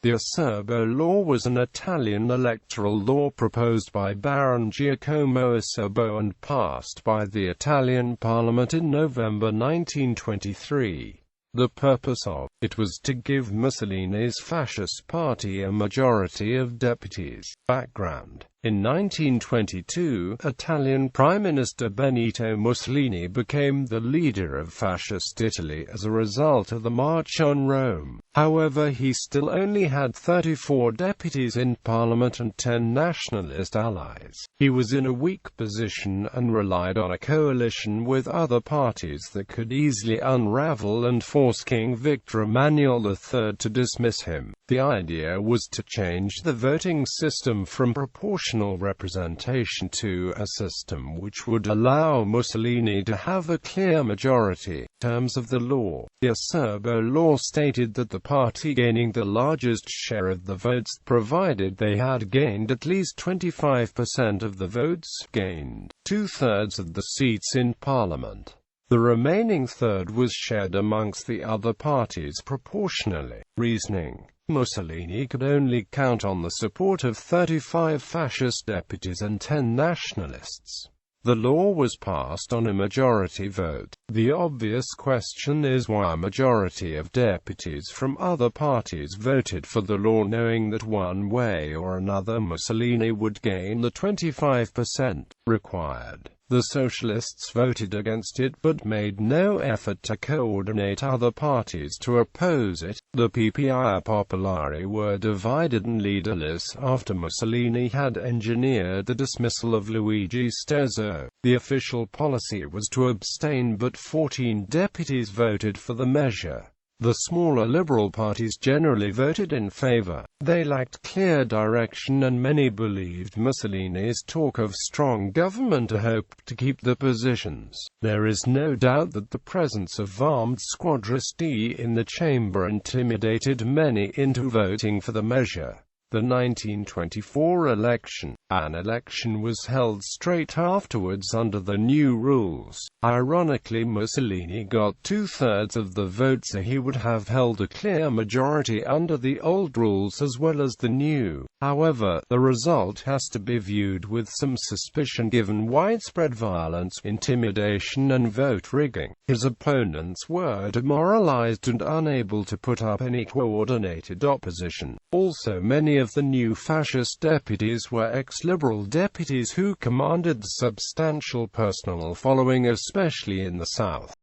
The Acerbo Law was an Italian electoral law proposed by Baron Giacomo Acerbo and passed by the Italian Parliament in November 1923. The purpose of it was to give Mussolini's fascist party a majority of deputies. Background: in 1922, Italian Prime Minister Benito Mussolini became the leader of fascist Italy as a result of the March on Rome. However, he still only had 34 deputies in parliament and 10 nationalist allies. He was in a weak position and relied on a coalition with other parties that could easily unravel and force King Victor Emmanuel III to dismiss him. The idea was to change the voting system from proportional representation to a system which would allow Mussolini to have a clear majority. In terms of the law, the Acerbo Law stated that the party gaining the largest share of the votes, provided they had gained at least 25% of the votes, gained 2/3 of the seats in parliament. The remaining third was shared amongst the other parties proportionally. Reasoning: Mussolini could only count on the support of 35 fascist deputies and 10 nationalists. The law was passed on a majority vote. The obvious question is why a majority of deputies from other parties voted for the law, knowing that one way or another Mussolini would gain the 25% required. The socialists voted against it but made no effort to coordinate other parties to oppose it. The PPI Popolari were divided and leaderless after Mussolini had engineered the dismissal of Luigi Sturzo. The official policy was to abstain, but 14 deputies voted for the measure. The smaller liberal parties generally voted in favor. They lacked clear direction, and many believed Mussolini's talk of strong government hoped to keep the positions. There is no doubt that the presence of armed squadristi in the chamber intimidated many into voting for the measure. The 1924 election. An election was held straight afterwards under the new rules. Ironically, Mussolini got 2/3 of the votes, so he would have held a clear majority under the old rules as well as the new. However, the result has to be viewed with some suspicion given widespread violence, intimidation and vote rigging. His opponents were demoralized and unable to put up any coordinated opposition. Also, many of the new fascist deputies were ex-liberal deputies who commanded substantial personal following, especially in the south.